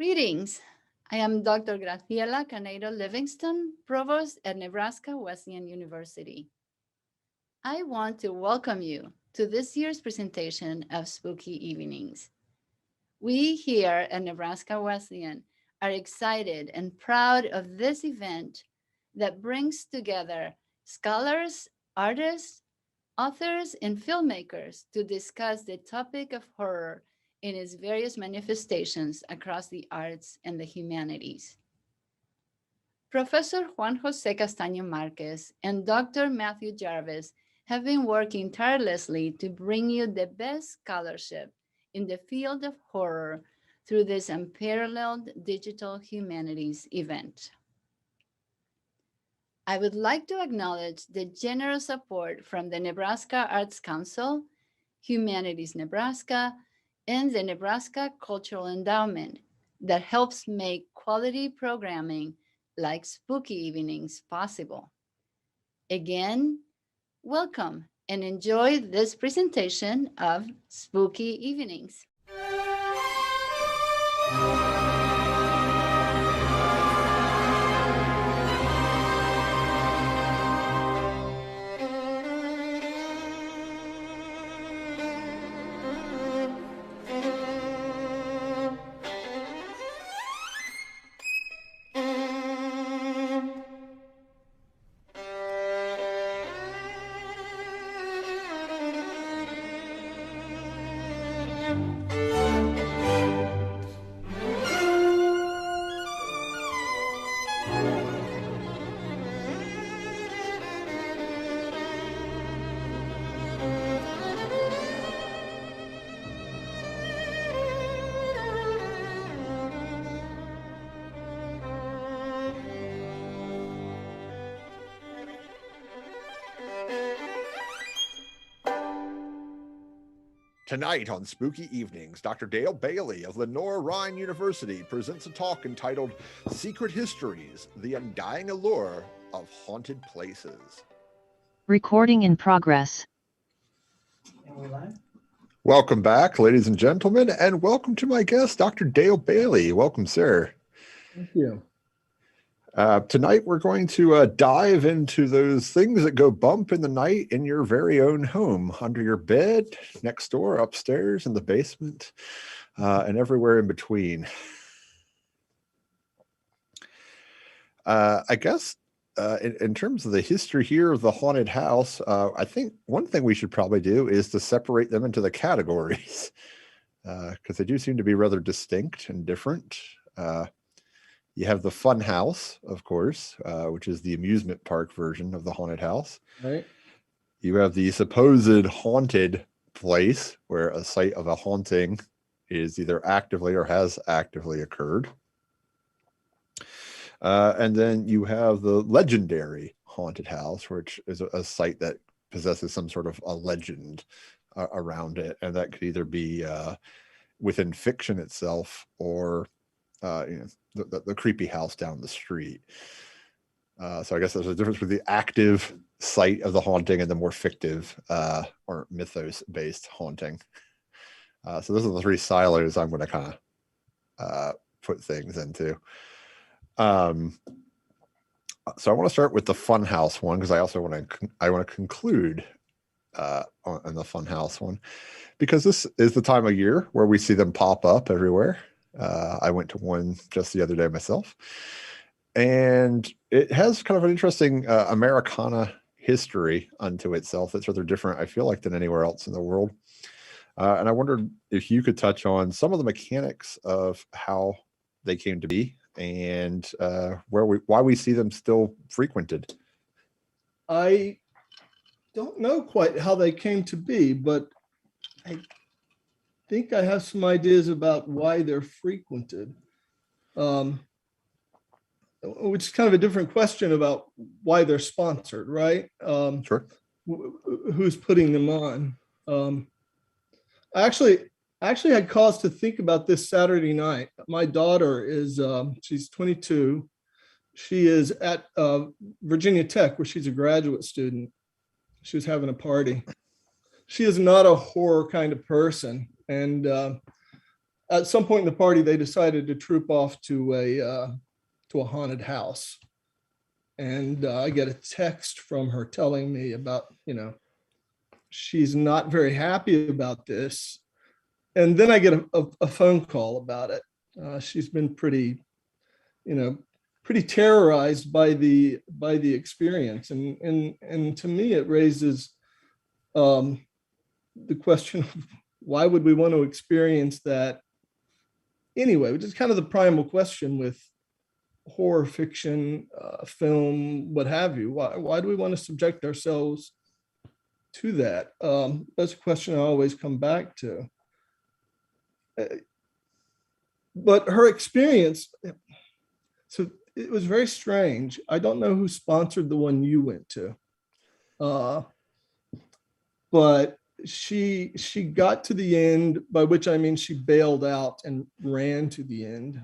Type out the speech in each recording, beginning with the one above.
Greetings. I am Dr. Graciela Caneiro Livingston, Provost at Nebraska Wesleyan University. I want to welcome you to this year's presentation of Spooky Evenings. We here at Nebraska Wesleyan are excited and proud of this event that brings together scholars, artists, authors, and filmmakers to discuss the topic of horror in its various manifestations across the arts and the humanities. Professor Juan Jose Castaño Marquez and Dr. Matthew Jarvis have been working tirelessly to bring you the best scholarship in the field of horror through this unparalleled digital humanities event. I would like to acknowledge the generous support from the Nebraska Arts Council, Humanities Nebraska, and the Nebraska Cultural Endowment that helps make quality programming like Spooky Evenings possible. Again, welcome and enjoy this presentation of Spooky Evenings. Tonight on Spooky Evenings, Dr. Dale Bailey of Lenore-Rhine University presents a talk entitled Secret Histories, the Undying Allure of Haunted Places. Recording in progress. Welcome back, ladies and gentlemen, and welcome to my guest, Dr. Dale Bailey. Welcome, sir. Thank you. Tonight, we're going to dive into those things that go bump in the night in your very own home, under your bed, next door, upstairs, in the basement, and everywhere in between. I guess in terms of the history here of the haunted house, I think one thing we should probably do is to separate them into the categories, because they do seem to be rather distinct and different. You have the fun house, of course, which is the amusement park version of the haunted house. Right. You have the supposed haunted place, where a site of a haunting is either actively or has actively occurred. And then you have the legendary haunted house, which is a site that possesses some sort of a legend around it. And that could either be within fiction itself or the creepy house down the street. So I guess there's a difference with the active site of the haunting and the more fictive or mythos-based haunting. So those are the three silos I'm going to kind of put things into. So I want to start with the funhouse one, because I also want to conclude on the funhouse one, because this is the time of year where we see them pop up everywhere. I went to one just the other day myself, and it has kind of an interesting Americana history unto itself that's rather different, I feel like, than anywhere else in the world. And I wondered if you could touch on some of the mechanics of how they came to be and why we see them still frequented. I don't know quite how they came to be, but I think I have some ideas about why they're frequented, which is kind of a different question about why they're sponsored, right? Sure. Who's putting them on? I actually had cause to think about this Saturday night. My daughter is, she's 22. She is at Virginia Tech, where she's a graduate student. She was having a party. She is not a horror kind of person. And at some point in the party, they decided to troop off to a haunted house. And I get a text from her telling me about, she's not very happy about this. And then I get a phone call about it. She's been pretty terrorized by the experience. And to me, it raises the question of why would we want to experience that anyway, which is kind of the primal question with horror fiction, film, what have you. Why do we want to subject ourselves to that? That's a question I always come back to. But her experience, so it was very strange. I don't know who sponsored the one you went to, but she got to the end, by which I mean she bailed out and ran to the end,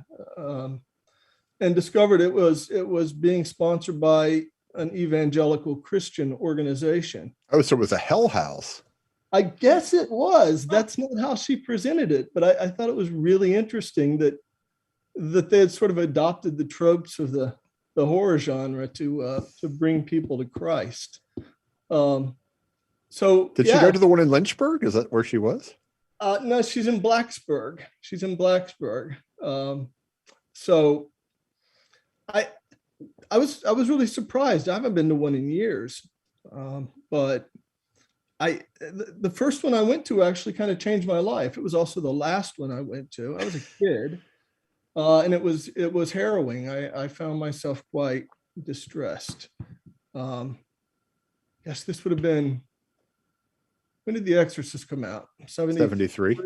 and discovered it was being sponsored by an evangelical Christian organization. Oh, so it was a hell house. I guess it was. That's not how she presented it, but I thought it was really interesting that they had sort of adopted the tropes of the horror genre to bring people to Christ. So did she go to the one in Lynchburg? Is that where she was? No, she's in Blacksburg. So I was really surprised. I haven't been to one in years, but the first one I went to actually kind of changed my life. It was also the last one I went to. I was a kid, and it was harrowing. I found myself quite distressed. Yes, this would have been, when did The Exorcist come out? 73.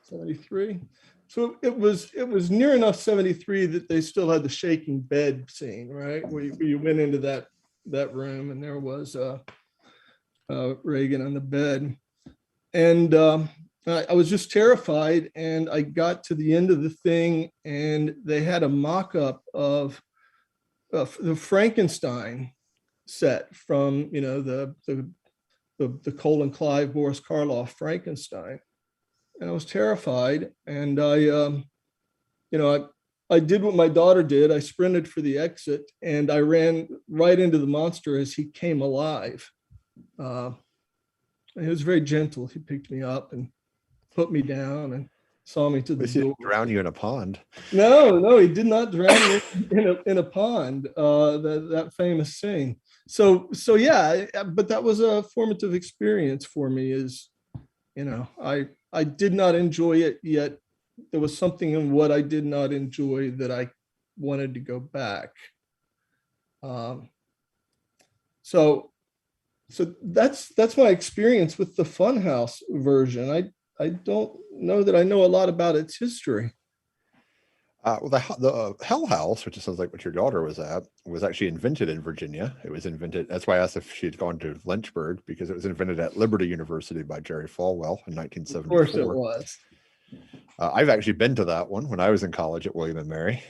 73. So it was near enough 73 that they still had the shaking bed scene, right? Where you went into that room and there was Reagan on the bed. And I was just terrified, and I got to the end of the thing, and they had a mock-up of the Frankenstein set from, the Colin Clive, Boris Karloff Frankenstein. And I was terrified, and I did what my daughter did. I sprinted for the exit, and I ran right into the monster as he came alive. He was very gentle. He picked me up and put me down and saw me to the door. He drown you in a pond. No, he did not drown me in a pond. That famous scene. So yeah, but that was a formative experience for me. I did not enjoy it, yet there was something in what I did not enjoy that I wanted to go back. So that's my experience with the Funhouse version. I don't know that I know a lot about its history. Well, the Hell House, which sounds like what your daughter was at, was actually invented in Virginia. It was invented. That's why I asked if she had gone to Lynchburg, because it was invented at Liberty University by Jerry Falwell in 1974. Of course it was. I've actually been to that one when I was in college at William and Mary.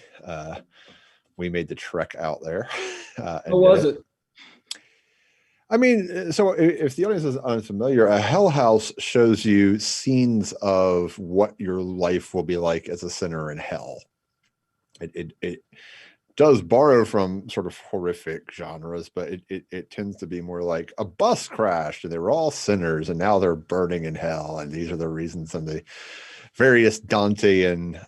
We made the trek out there. How was it? I mean, so if the audience is unfamiliar, a hell house shows you scenes of what your life will be like as a sinner in hell. It does borrow from sort of horrific genres, but it tends to be more like a bus crashed and they were all sinners and now they're burning in hell. And these are the reasons and the various Dantean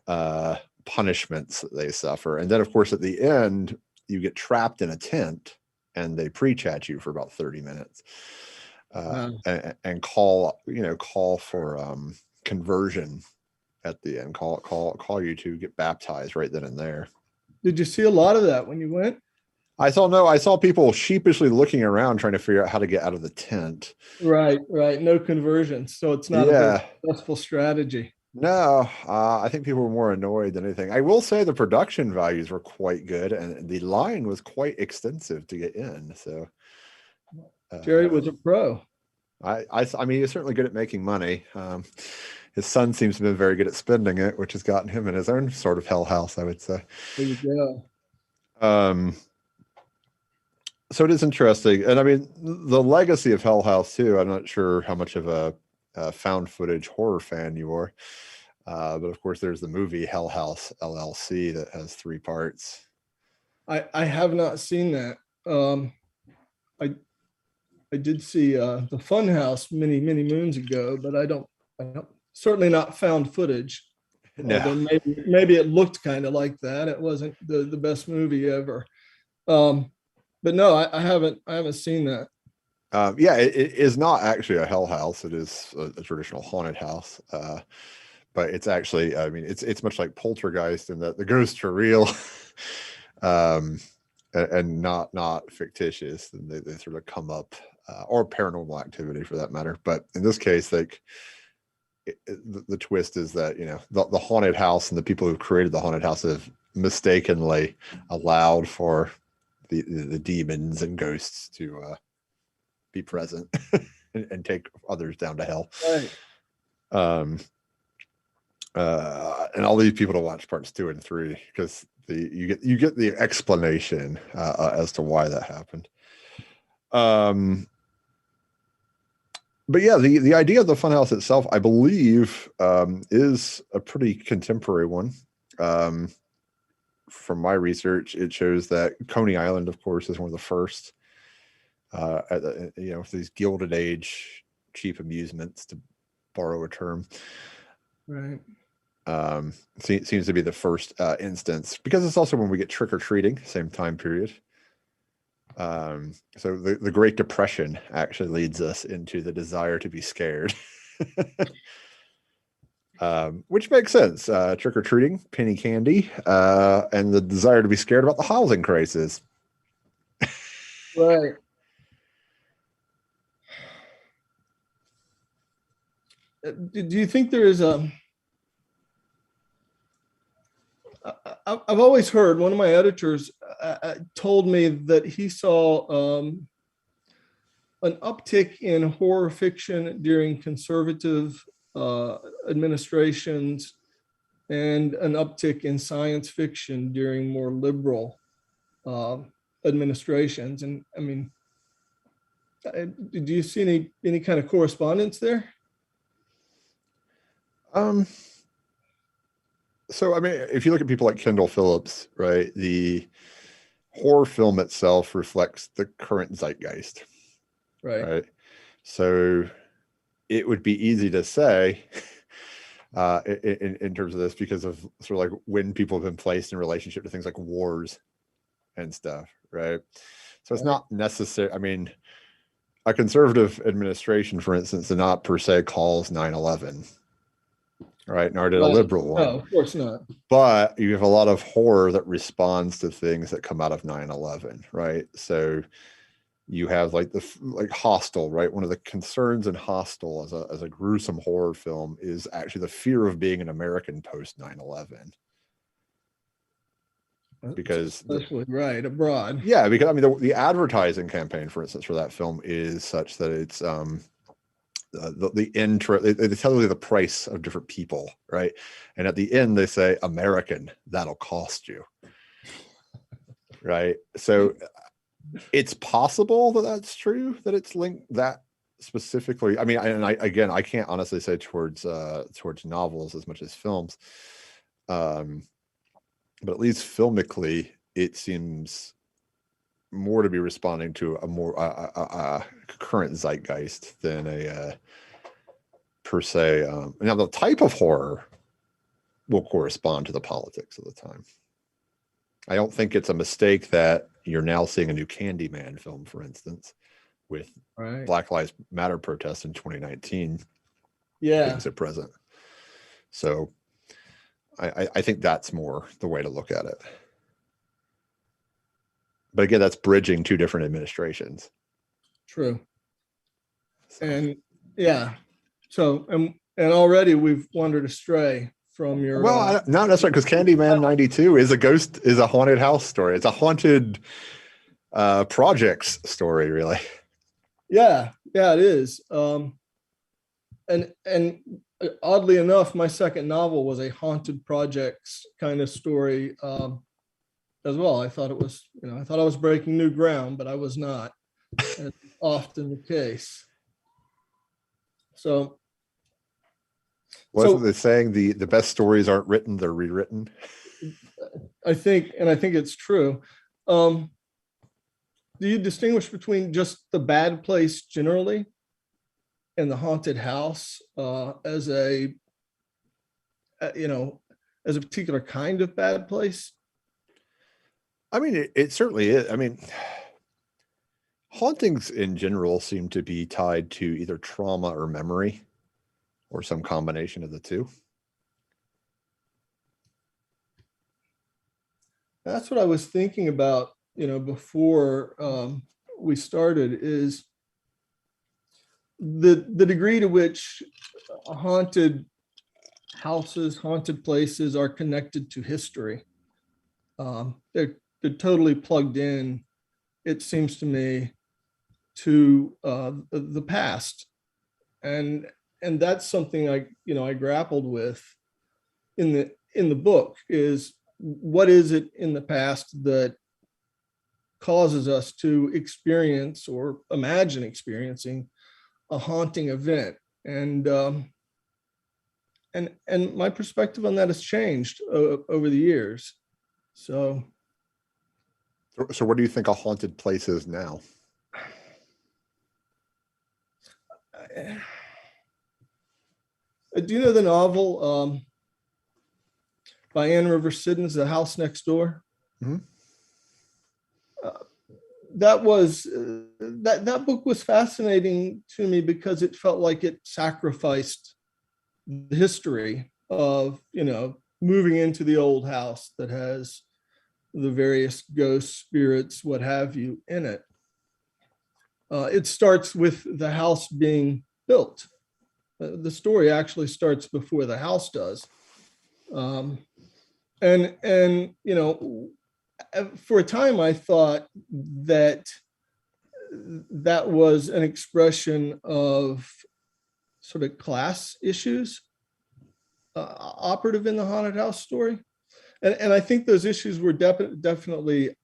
punishments that they suffer. And then, of course, at the end, you get trapped in a tent and they preach at you for about 30 minutes and call for conversion at the end, call you to get baptized right then and there. Did you see a lot of that when you went? I saw people sheepishly looking around trying to figure out how to get out of the tent. Right. No conversion. So it's not a very successful strategy. No, I think people were more annoyed than anything. I will say the production values were quite good, and the line was quite extensive to get in. So Jerry was a pro. I mean, he's certainly good at making money. His son seems to have been very good at spending it, which has gotten him in his own sort of hell house, I would say. There you go. So it is interesting. And I mean, the legacy of Hell House too, I'm not sure how much of a found footage horror fan you are. But of course, there's the movie Hell House LLC that has 3 parts. I have not seen that. I did see the Fun House many moons ago, but I don't certainly not found footage. No. Although maybe it looked kind of like that. It wasn't the best movie ever. But no, I haven't seen that. Yeah, it is not actually a hell house. It is a traditional haunted house. But it's actually, I mean, it's much like Poltergeist in that the ghosts are real, and not fictitious. And they sort of come up, or paranormal activity for that matter. But in this case, like the twist is that, you know, the haunted house and the people who created the haunted house have mistakenly allowed for the demons and ghosts to be present and take others down to hell. Right. And all these people to watch parts 2 and 3 because you get the explanation as to why that happened. But yeah, the idea of the funhouse itself, I believe, is a pretty contemporary one. From my research, it shows that Coney Island, of course, is one of the first, these Gilded Age cheap amusements, to borrow a term. Right. Seems to be the first instance, because it's also when we get trick-or-treating, same time period. So the Great Depression actually leads us into the desire to be scared. Which makes sense. Trick-or-treating, penny candy, and the desire to be scared about the housing crisis. Right. Do you think there is a I've always heard, one of my editors told me that he saw an uptick in horror fiction during conservative administrations and an uptick in science fiction during more liberal administrations. And I mean, do you see any kind of correspondence there? So, I mean, if you look at people like Kendall Phillips, right, the horror film itself reflects the current zeitgeist, right? So it would be easy to say in terms of this, because of sort of like when people have been placed in relationship to things like wars and stuff, right? So it's not necessary. I mean, a conservative administration, for instance, did not per se calls 9/11. Right, nor did a liberal one. No, of course not. But you have a lot of horror that responds to things that come out of 9/11, right? So you have like Hostel, right? One of the concerns in Hostel as a gruesome horror film is actually the fear of being an American post 9/11. Because right, abroad. Yeah, because I mean the advertising campaign, for instance, for that film is such that it's the intro, they tell you the price of different people, right? And at the end they say, American, that'll cost you, right? So it's possible that that's true, that it's linked that specifically. I mean, I can't honestly say towards novels as much as films, but at least filmically it seems more to be responding to a more current zeitgeist than a per se. Now the type of horror will correspond to the politics of the time. I don't think it's a mistake that you're now seeing a new Candyman film, for instance, with Black Lives Matter protests in 2019 being so present. So I think that's more the way to look at it. But again, that's bridging 2 different administrations. True. So. And so and already we've wandered astray from your. Well, not necessarily, because Candyman 92 is a haunted house story. It's a haunted projects story, really. Yeah, it is. And oddly enough, my second novel was a haunted projects kind of story. As well. I thought it was, I thought I was breaking new ground, but I was not, as often the case. So Wasn't they saying the best stories aren't written, they're rewritten? I think it's true. Do you distinguish between just the bad place generally and the haunted house as a as a particular kind of bad place? I mean, it certainly is. I mean, hauntings in general seem to be tied to either trauma or memory, or some combination of the two. That's what I was thinking about, before we started, is the degree to which haunted houses, haunted places are connected to history. They're totally plugged in, it seems to me, to the past, and that's something I grappled with in the book, is what is it in the past that causes us to experience or imagine experiencing a haunting event. And my perspective on that has changed over the years. So what do you think a haunted place is now? Do you know the novel by Anne River Siddons, The House Next Door? Mm-hmm. That book was fascinating to me because it felt like it sacrificed the history of, moving into the old house that has the various ghosts, spirits, what have you, in it. It starts with the house being built. The story actually starts before the house does. For a time, I thought that was an expression of sort of class issues operative in the haunted house story. And I think those issues were definitely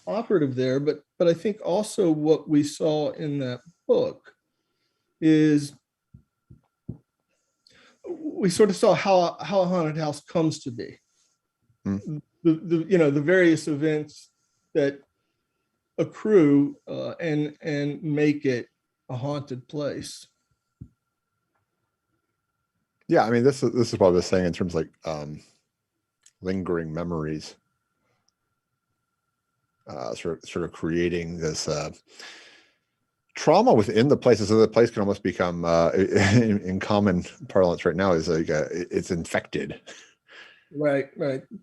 operative there. But I think also what we saw in that book is we sort of saw how a haunted house comes to be. The various events that accrue and make it a haunted place. Yeah, I mean, this is what I was saying in terms of like lingering memories, sort of creating this trauma within the places. So the place can almost become, in common parlance right now, is like it's infected. Right.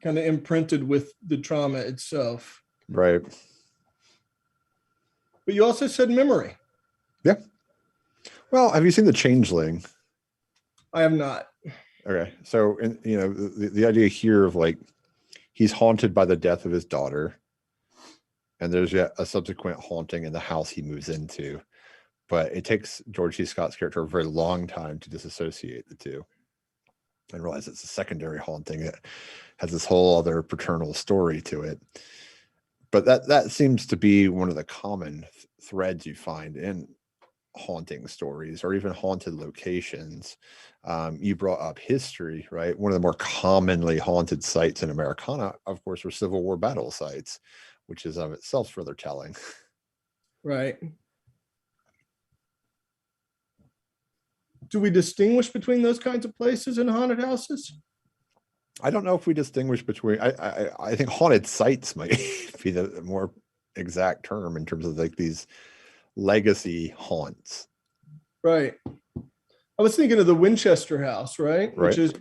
Kind of imprinted with the trauma itself. Right. But you also said memory. Yeah. Well, have you seen The Changeling? I have not. Okay. So, the idea here of like, he's haunted by the death of his daughter, and there's yet a subsequent haunting in the house he moves into. But it takes George C. Scott's character a very long time to disassociate the two and realize it's a secondary haunting that has this whole other paternal story to it. But that seems to be one of the common threads you find in haunting stories, or even haunted locations. You brought up history, right? One of the more commonly haunted sites in Americana, of course, were Civil War battle sites, which is of itself further telling. Right. Do we distinguish between those kinds of places and haunted houses? I don't know if we distinguish between. I think haunted sites might be the more exact term in terms of like these legacy haunts. Right. I was thinking of the Winchester House, right? Right. Which is,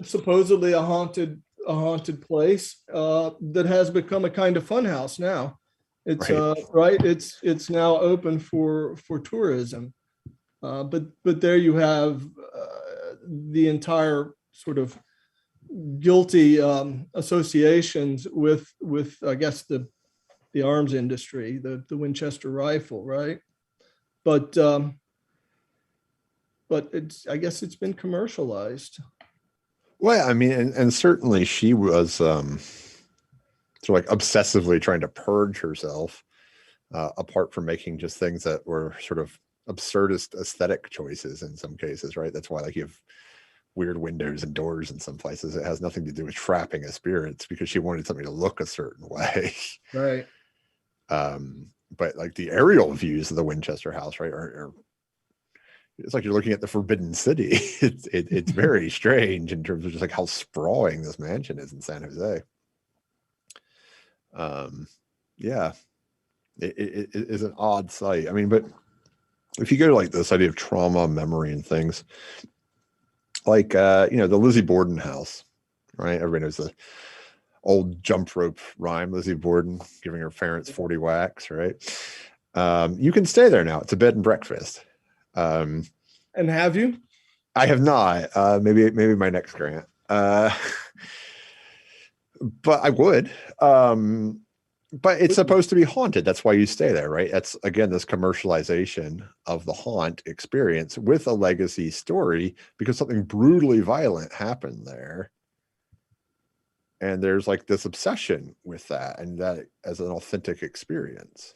supposedly a haunted place that has become a kind of fun house now. It's right. It's now open for tourism, but there you have the entire sort of guilty associations with I guess the arms industry, the Winchester rifle, right? But I guess it's been commercialized. Well, I mean, and certainly she was sort of like obsessively trying to purge herself, apart from making just things that were sort of absurdist aesthetic choices in some cases, right? That's why like you have weird windows and doors in some places. It has nothing to do with trapping a spirit. It's because she wanted something to look a certain way. Right. But like the aerial views of the Winchester house, right, are it's like you're looking at the Forbidden City. It's very strange in terms of just like how sprawling this mansion is in San Jose. Yeah, it is an odd sight. I mean, but if you go to like this idea of trauma, memory, and things, like the Lizzie Borden house, right? Everybody knows the old jump rope rhyme, Lizzie Borden giving her parents 40 whacks, right? You can stay there now. It's a bed and breakfast. And have you? I have not. Maybe my next grant. But I would. But it's supposed to be haunted. That's why you stay there, right? That's, again, this commercialization of the haunt experience with a legacy story because something brutally violent happened there. And there's like this obsession with that and that as an authentic experience.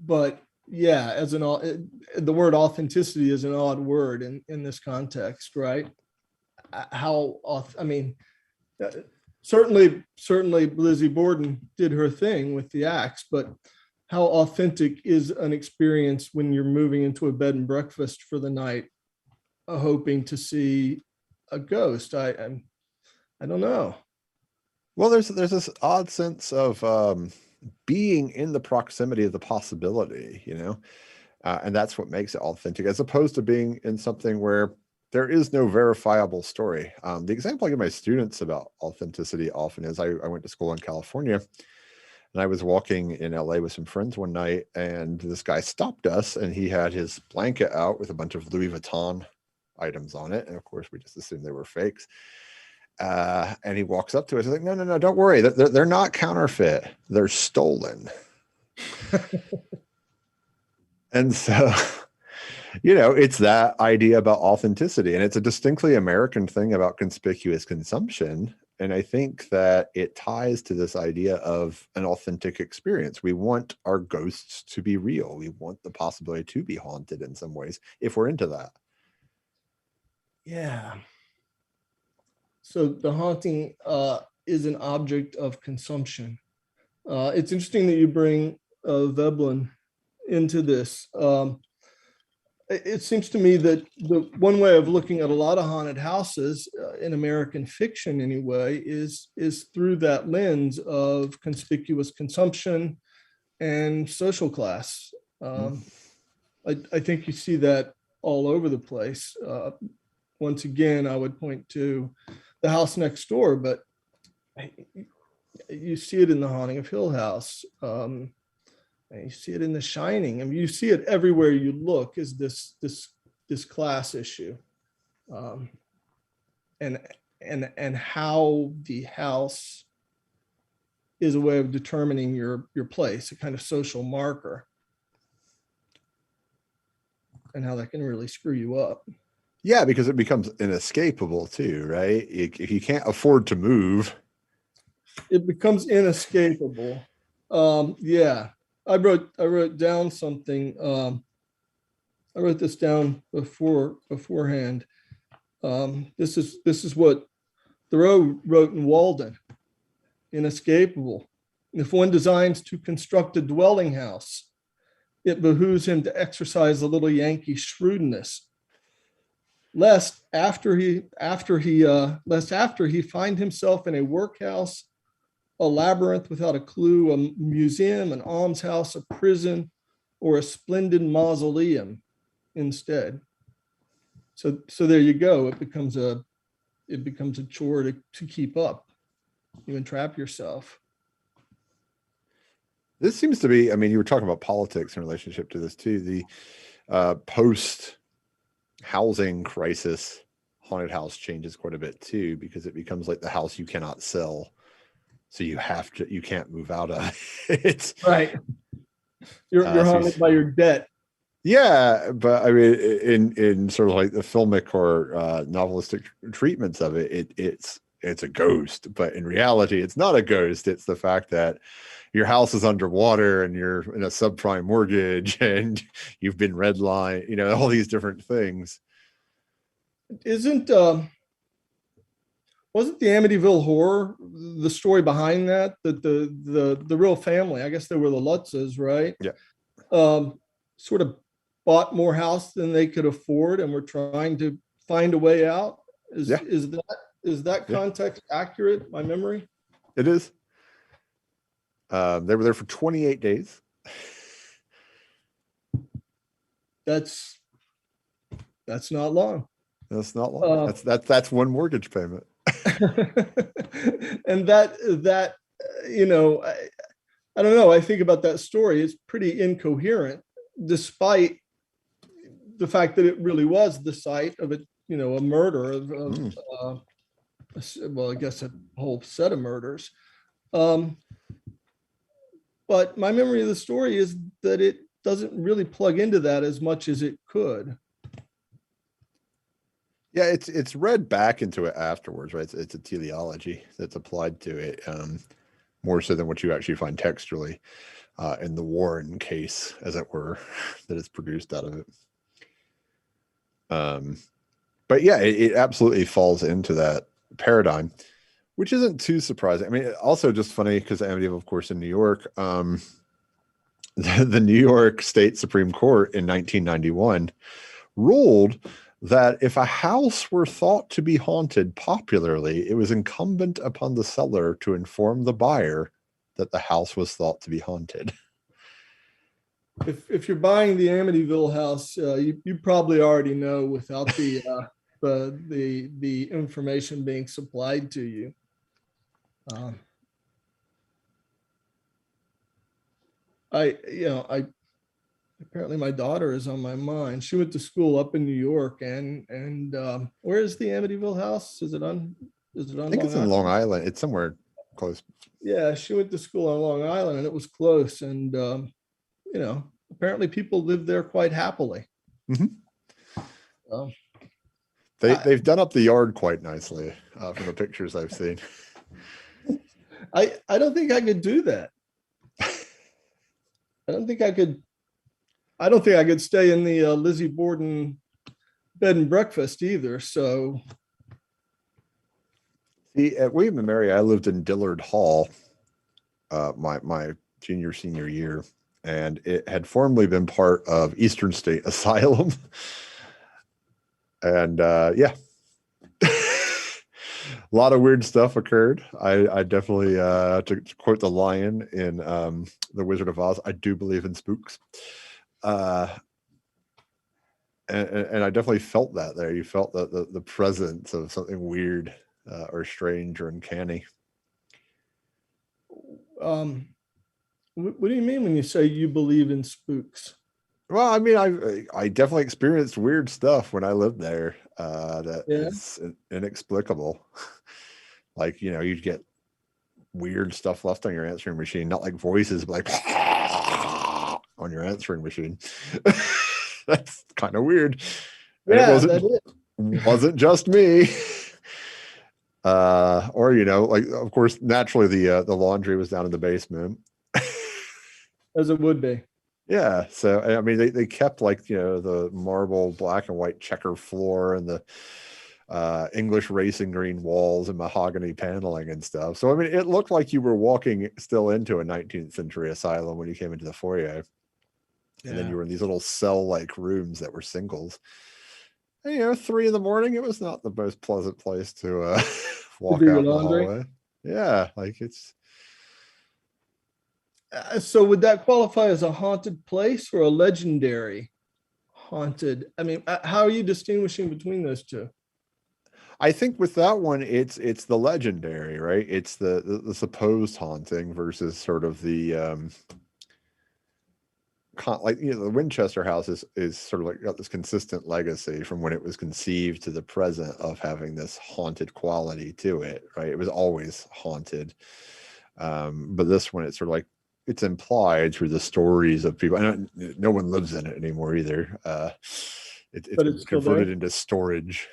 But yeah, the word authenticity is an odd word in this context, right? I mean, certainly Lizzie Borden did her thing with the axe, but how authentic is an experience when you're moving into a bed and breakfast for the night, hoping to see a ghost? I don't know. Well, there's this odd sense of being in the proximity of the possibility, and that's what makes it authentic, as opposed to being in something where there is no verifiable story. The example I give my students about authenticity often is I went to school in California, and I was walking in LA with some friends one night, and this guy stopped us, and he had his blanket out with a bunch of Louis Vuitton items on it, and of course we just assumed they were fakes. And he walks up to us. He's like, no, don't worry. They're not counterfeit. They're stolen. And so, it's that idea about authenticity. And it's a distinctly American thing about conspicuous consumption. And I think that it ties to this idea of an authentic experience. We want our ghosts to be real. We want the possibility to be haunted in some ways, if we're into that. Yeah. So the haunting is an object of consumption. It's interesting that you bring Veblen into this. It seems to me that the one way of looking at a lot of haunted houses in American fiction anyway is through that lens of conspicuous consumption and social class. I think you see that all over the place. Once again, I would point to The House Next Door, but you see it in The Haunting of Hill House. You see it in The Shining. I mean, you see it everywhere you look. Is this class issue, and how the house is a way of determining your place, a kind of social marker, and how that can really screw you up. Yeah, because it becomes inescapable too, right? If you can't afford to move, it becomes inescapable. Yeah, I wrote down something. I wrote this down beforehand. This is what Thoreau wrote in Walden. Inescapable. If one designs to construct a dwelling house, it behooves him to exercise a little Yankee shrewdness, lest after he find himself in a workhouse, a labyrinth without a clue, a museum, an almshouse, a prison, or a splendid mausoleum instead. So there you go. It becomes a chore to keep up. You entrap yourself. This seems to be, I mean, you were talking about politics in relationship to this too. The post housing crisis haunted house changes quite a bit too, because it becomes like the house you cannot sell. So you can't move out of it. Right. You're haunted by your debt. Yeah, but I mean, in sort of like the filmic or novelistic treatments of it, it's it's a ghost, but in reality, it's not a ghost. It's the fact that your house is underwater and you're in a subprime mortgage and you've been redlined, all these different things. Isn't wasn't the Amityville Horror the story behind that the real family, I guess they were the Lutzes, right? Yeah. Sort of bought more house than they could afford and were trying to find a way out. Is that Yeah. context accurate, my memory? It is. They were there for 28 days. That's not long. That's not long. That's one mortgage payment. And that I don't know. I think about that story. It's pretty incoherent, despite the fact that it really was the site of a murder of well, I guess a whole set of murders. But my memory of the story is that it doesn't really plug into that as much as it could. Yeah, it's read back into it afterwards, right? It's a teleology that's applied to it, more so than what you actually find textually in the Warren case, as it were, that is produced out of it. But yeah, it absolutely falls into that paradigm, which isn't too surprising. I mean, also just funny because Amityville, of course, in New York, the New York State Supreme Court in 1991 ruled that if a house were thought to be haunted popularly, it was incumbent upon the seller to inform the buyer that the house was thought to be haunted. If you're buying the Amityville house, you probably already know without the information being supplied to you. Apparently my daughter is on my mind. She went to school up in New York, and where is the Amityville house? Is it on I think it's in Long Island. It's somewhere close. Yeah, she went to school on Long Island, and it was close. And apparently people live there quite happily. Mm-hmm. They've done up the yard quite nicely from the pictures I've seen. I don't think I could do that. I don't think I could stay in the Lizzie Borden bed and breakfast either. So, see, at William and Mary, I lived in Dillard Hall, my senior year, and it had formerly been part of Eastern State Asylum. And yeah, a lot of weird stuff occurred. I definitely, to quote the lion in The Wizard of Oz, I do believe in spooks. And I definitely felt that there. You felt the presence of something weird or strange or uncanny. What do you mean when you say you believe in spooks? Well, I mean, I definitely experienced weird stuff when I lived there that is inexplicable. Like, you'd get weird stuff left on your answering machine, not like voices, but like on your answering machine. That's kind of weird. Yeah, it wasn't just me. Or like, of course, naturally the laundry was down in the basement. As it would be. Yeah, so I mean, they kept like the marble black and white checker floor and the English racing green walls and mahogany paneling and stuff. So I mean, it looked like you were walking still into a 19th century asylum when you came into the foyer. And then you were in these little cell-like rooms that were singles. And, 3 a.m, it was not the most pleasant place to walk out in the hallway. Yeah, like it's. So would that qualify as a haunted place or a legendary haunted? I mean, how are you distinguishing between those two? I think with that one, it's the legendary, right? It's the supposed haunting versus sort of the the Winchester house is sort of like got this consistent legacy from when it was conceived to the present of having this haunted quality to it, right? It was always haunted. But this one, it's sort of like it's implied through the stories of people. And no one lives in it anymore either. It's converted into storage.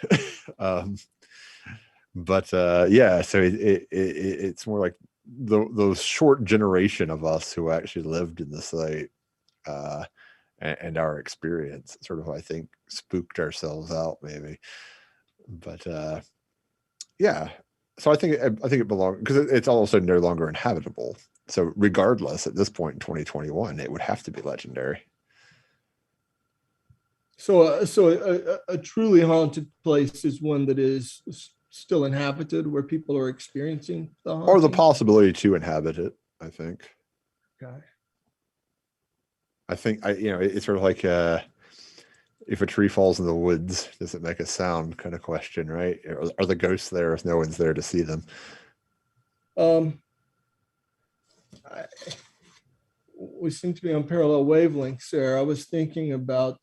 But yeah, so it's more like those short generation of us who actually lived in the site, and our experience sort of, I think, spooked ourselves out maybe. But yeah, so I think it belongs, because it's also no longer inhabitable. So regardless, at this point in 2021, it would have to be legendary. So a truly haunted place is one that is still inhabited, where people are experiencing the Or the haunting. possibility to inhabit it, I think. Okay. I think it's sort of like if a tree falls in the woods, does it make a sound kind of question, right? Are the ghosts there if no one's there to see them? Um, we seem to be on parallel wavelengths there. I was thinking about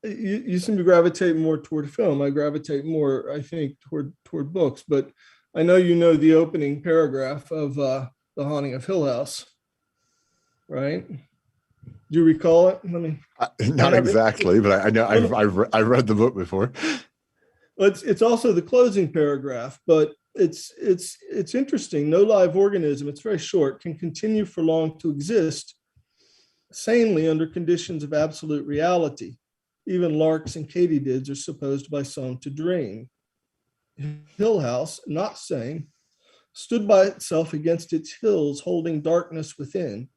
you seem to gravitate more toward film. I gravitate more, I think, toward books. But I know you know the opening paragraph of The Haunting of Hill House, right? Do you recall it? Not exactly, but I know I've read the book before. It's also the closing paragraph, but it's interesting. No live organism, it's very short, can continue for long to exist sanely under conditions of absolute reality. Even larks and katydids are supposed by some to dream. Hill House, not sane, stood by itself against its hills, holding darkness within.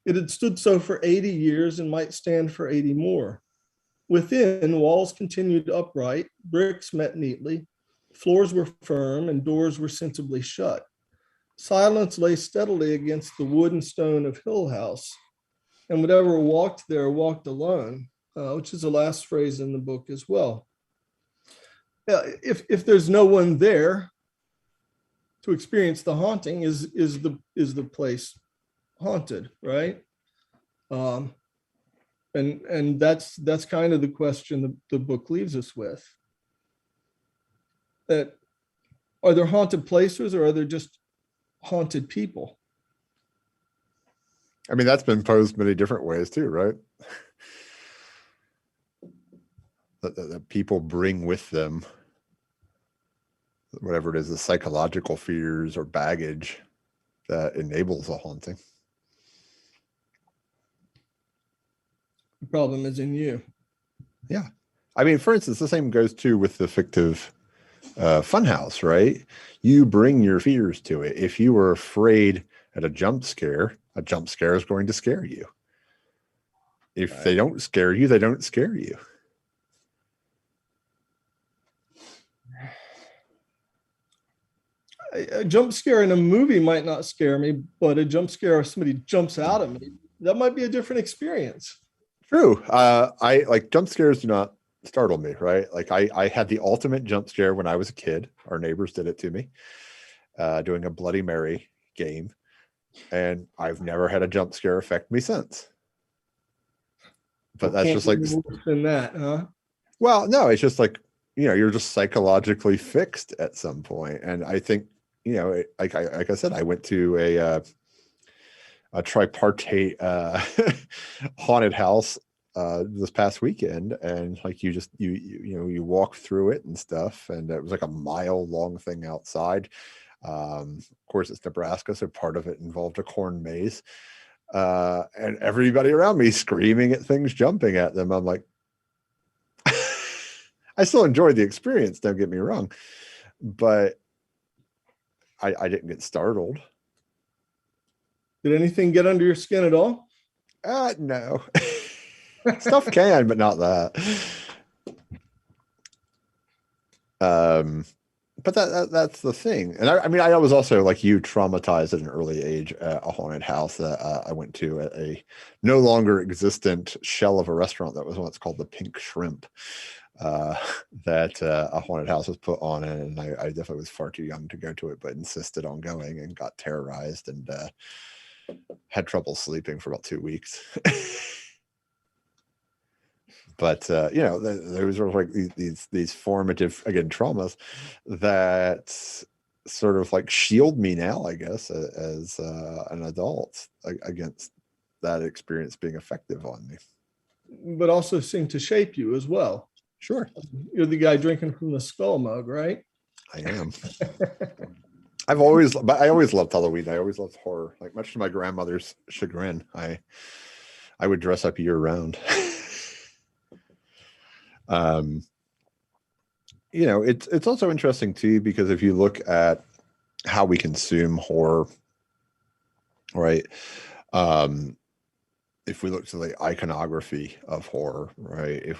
It had stood so for 80 years and might stand for 80 more. Within, walls continued upright, bricks met neatly, floors were firm, and doors were sensibly shut. Silence lay steadily against the wood and stone of Hill House, and whatever walked there walked alone, which is the last phrase in the book as well. If there's no one there to experience the haunting, is the place haunted, right? And that's kind of the question the book leaves us with. That are there haunted places, or are there just haunted people? I mean, that's been posed many different ways too, right? That people bring with them whatever it is, the psychological fears or baggage that enables a haunting. The problem is in you. Yeah. I mean, for instance, the same goes too with the fictive funhouse, right? You bring your fears to it. If you were afraid at a jump scare is going to scare you. If Right. they don't scare you, they don't scare you. A jump scare in a movie might not scare me, but a jump scare if somebody jumps out at me, that might be a different experience. True. I like jump scares do not startle me, right? Like I had the ultimate jump scare when I was a kid. Our neighbors did it to me, doing a Bloody Mary game. And I've never had a jump scare affect me since. But that's just like, worse than that, huh? well, no, it's just like, you're just psychologically fixed at some point. And I think, like I said, I went to a tripartite haunted house this past weekend, and like you walk through it and stuff, and it was like a mile-long thing outside. Of course, it's Nebraska, so part of it involved a corn maze, and everybody around me screaming at things, jumping at them. I'm like, I still enjoyed the experience, don't get me wrong, but I didn't get startled. Did anything get under your skin at all? No. Stuff can, but not that. But that's the thing. And I mean, I was also like you, traumatized at an early age at a haunted house that I went to at a no longer existent shell of a restaurant that was once called the Pink Shrimp, that a haunted house was put on, and I definitely was far too young to go to it, but insisted on going and got terrorized and had trouble sleeping for about 2 weeks. But those are like these formative, again, traumas that sort of like shield me now, I guess, as an adult against that experience being effective on me. But also seem to shape you as well. Sure. You're the guy drinking from the skull mug, right? I am. I always loved Halloween. I always loved horror. Like, much to my grandmother's chagrin, I would dress up year round. It's also interesting too, because if you look at how we consume horror, right? If we look to the iconography of horror, right?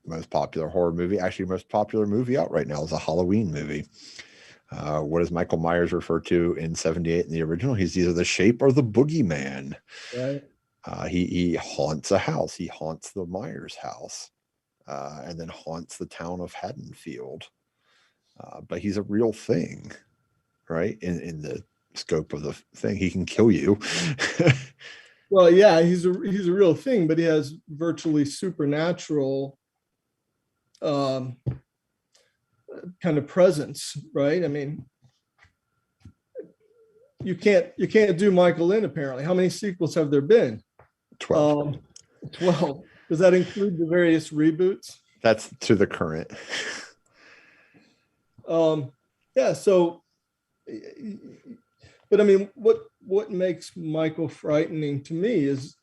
Most popular horror movie, actually most popular movie out right now is a Halloween movie. What does Michael Myers refer to in 78 in the original? He's either the Shape or the Boogeyman. Right. He haunts a house. He haunts the Myers house, and then haunts the town of Haddonfield. But he's a real thing, right? In the scope of the thing, he can kill you. Well, yeah, he's a real thing, but he has virtually supernatural kind of presence, right? I mean, you can't do Michael in, apparently. How many sequels have there been? 12. 12. Does that include the various reboots? That's to the current. Yeah, so, but I mean, what makes Michael frightening to me is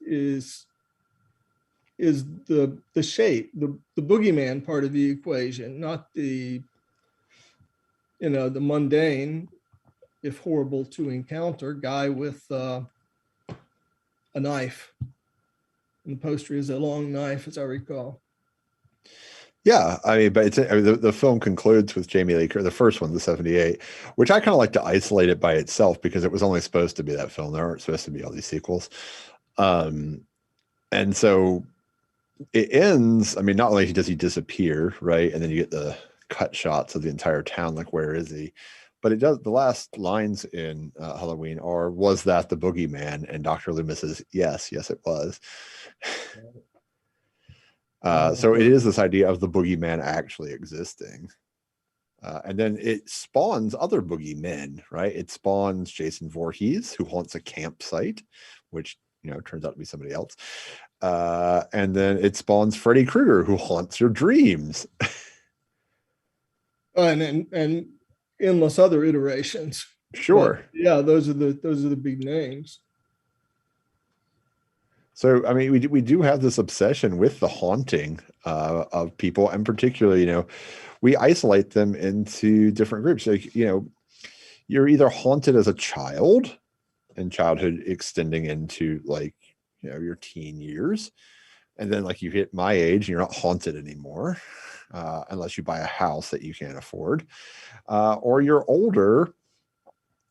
the shape, the boogeyman part of the equation, not the mundane, if horrible to encounter, guy with a knife. And the poster is a long knife, as I recall. Yeah, I mean, but the film concludes with Jamie Lee Curtis, the first one, the 78, which I kind of like to isolate it by itself, because it was only supposed to be that film. There aren't supposed to be all these sequels. And so it ends, I mean, not only does he disappear, right? And then you get the cut shots of the entire town, like, where is he? But it does, the last lines in Halloween are, "Was that the boogeyman?" And Dr. Loomis says, yes, it was. So it is this idea of the boogeyman actually existing. And then it spawns other boogeymen, right? It spawns Jason Voorhees, who haunts a campsite, which, turns out to be somebody else. And then it spawns Freddy Krueger, who haunts your dreams. And endless other iterations. Sure. But yeah, those are the big names. So, I mean, we do have this obsession with the haunting of people, and particularly, we isolate them into different groups. Like, you're either haunted as a child, and childhood extending into, like, your teen years, and then, like, you hit my age and you're not haunted anymore, unless you buy a house that you can't afford, or you're older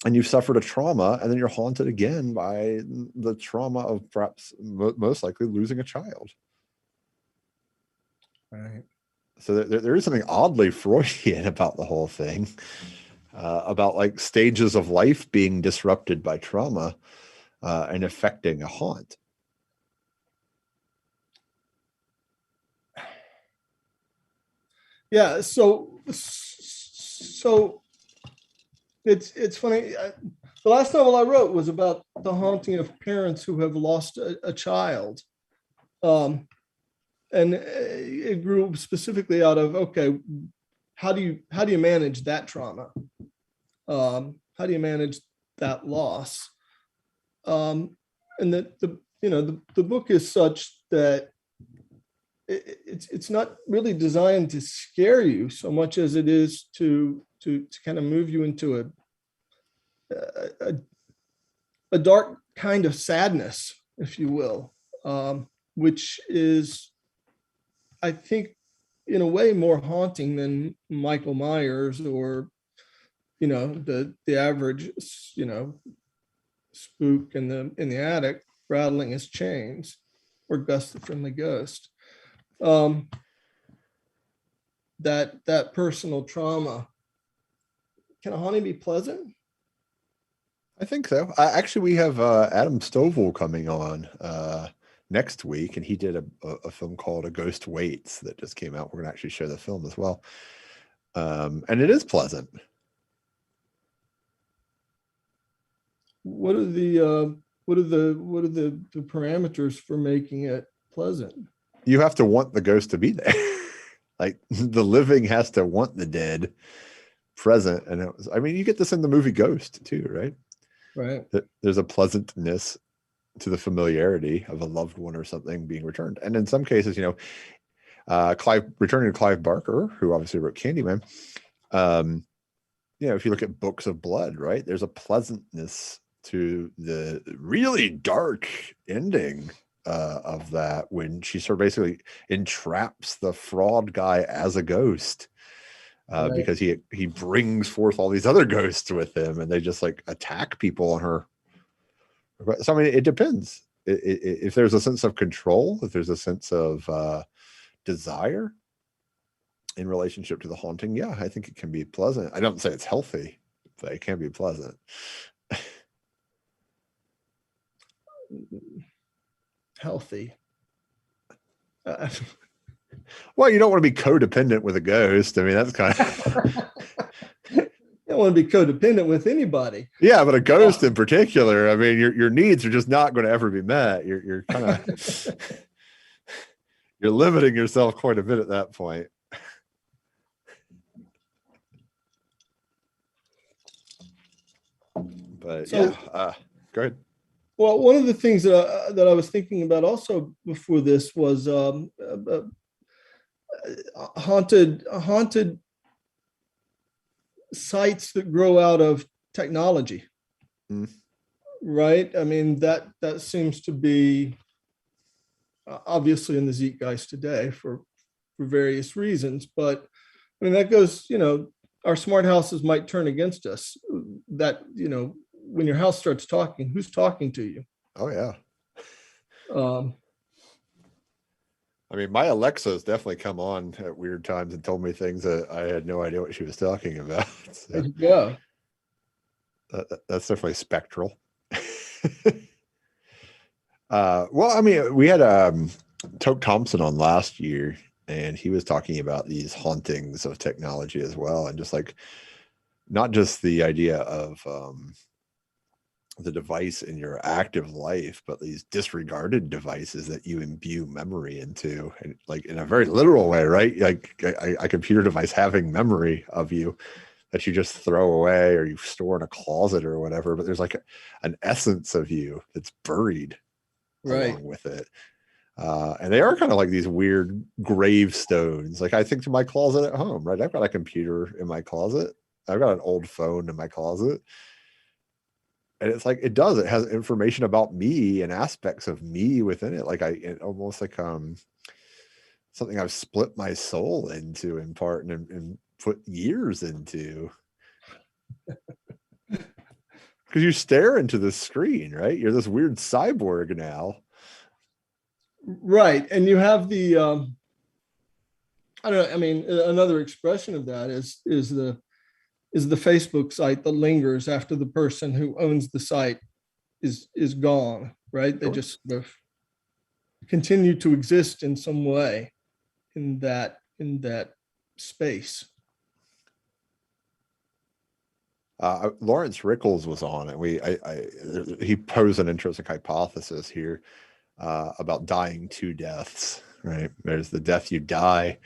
and you've suffered a trauma, and then you're haunted again by the trauma of perhaps most likely losing a child. Right. So there is something oddly Freudian about the whole thing, about, like, stages of life being disrupted by trauma and affecting a haunt. Yeah. So it's funny. The last novel I wrote was about the haunting of parents who have lost a child. And it grew specifically out of, okay, how do you manage that trauma? How do you manage that loss? And the book is such that it's not really designed to scare you so much as it is to kind of move you into a dark kind of sadness, if you will, which is, I think, in a way more haunting than Michael Myers or, the average, spook in the attic rattling his chains, or Gus the Friendly Ghost. That personal trauma. Can a haunting be pleasant? I think so. Actually, we have Adam Stovall coming on next week, and he did a film called A Ghost Waits that just came out. We're going to actually show the film as well, and it is pleasant. What are the parameters for making it pleasant? You have to want the ghost to be there. Like the living has to want the dead present. And it was, I mean, you get this in the movie Ghost too, right? Right. There's a pleasantness to the familiarity of a loved one or something being returned. And in some cases, returning to Clive Barker, who obviously wrote Candyman, if you look at Books of Blood, right, there's a pleasantness to the really dark ending of that, when she sort of basically entraps the fraud guy as a ghost, Right. because he brings forth all these other ghosts with him, and they just like attack people on her. So I mean, it depends. If there's a sense of control, if there's a sense of desire in relationship to the haunting, yeah, I think it can be pleasant. I don't say it's healthy, but it can be pleasant. Healthy. Well, you don't want to be codependent with a ghost. I mean, that's kind of You don't want to be codependent with anybody. yeah, but a ghost in particular. I mean, your needs are just not going to ever be met. You're kind of you're limiting yourself quite a bit at that point. But So- yeah, go ahead. Well, one of the things that I was thinking about also before this was haunted sites that grow out of technology. Mm. Right. I mean, that seems to be obviously in the zeitgeist today for various reasons, but I mean, that goes, our smart houses might turn against us. That, when your house starts talking, who's talking to you? Oh yeah. Um, I mean, my Alexa has definitely come on at weird times and told me things that I had no idea what she was talking about. So yeah. that's definitely spectral. Well, I mean, we had Toke Thompson on last year, and he was talking about these hauntings of technology as well, and just like not just the idea of the device in your active life, but these disregarded devices that you imbue memory into, and like in a very literal way, right? Like a computer device having memory of you that you just throw away or you store in a closet or whatever, but there's like an essence of you that's buried along with it. And they are kind of like these weird gravestones. Like I think to my closet at home, right? I've got a computer in my closet. I've got an old phone in my closet. And it's like, it has information about me and aspects of me within it. Like almost like something I've split my soul into in part and put years into. Because you stare into the screen, right? You're this weird cyborg now. Right. And you have the, I don't know, I mean, another expression of that is the Facebook site that lingers after the person who owns the site is gone, right? They Sure. just sort of continue to exist in some way in that space. Lawrence Rickles was on, and he posed an interesting hypothesis here about dying two deaths, right? There's the death you die,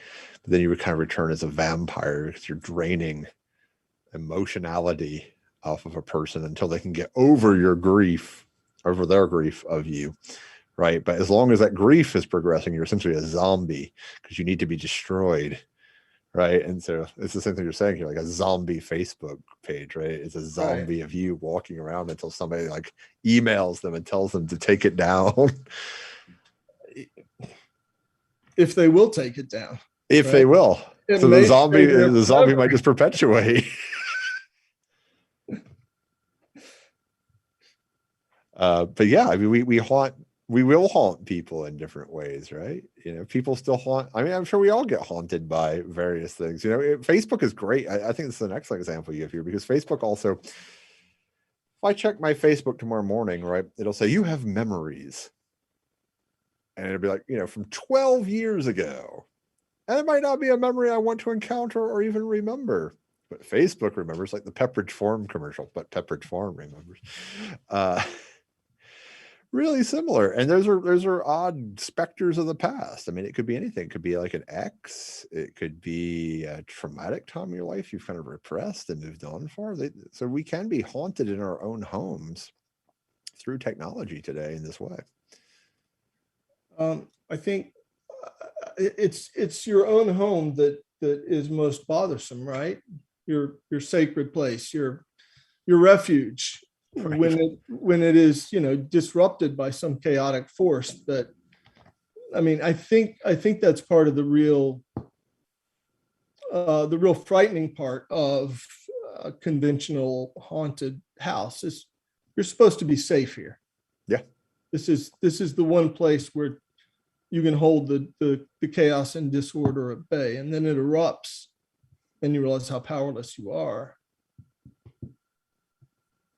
but then you would kind of return as a vampire because you're draining emotionality off of a person until they can get over their grief of you, right? But as long as that grief is progressing, you're essentially a zombie because you need to be destroyed, right? And so it's the same thing you're saying here, like a zombie Facebook page, right? It's a zombie of you walking around until somebody like emails them and tells them to take it down. If they will take it down. If they will. So the zombie might just perpetuate. But yeah, I mean, we will haunt people in different ways, right? People still haunt. I mean, I'm sure we all get haunted by various things. Facebook is great. I think it's an excellent example you have here, because Facebook also, if I check my Facebook tomorrow morning, right, it'll say you have memories. And it'll be like, from 12 years ago. And it might not be a memory I want to encounter or even remember. But Facebook remembers, like the Pepperidge Farm commercial, but Pepperidge Farm remembers. really similar. And those are odd specters of the past. I mean, it could be anything. It could be like an ex. It could be a traumatic time in your life you've kind of repressed and moved on for. So we can be haunted in our own homes through technology today in this way. I think it's your own home that is most bothersome, right? Your sacred place, your refuge. Right. When it is, disrupted by some chaotic force. But I mean, I think that's part of the real frightening part of a conventional haunted house is you're supposed to be safe here. Yeah. This is the one place where you can hold the chaos and disorder at bay, and then it erupts and you realize how powerless you are.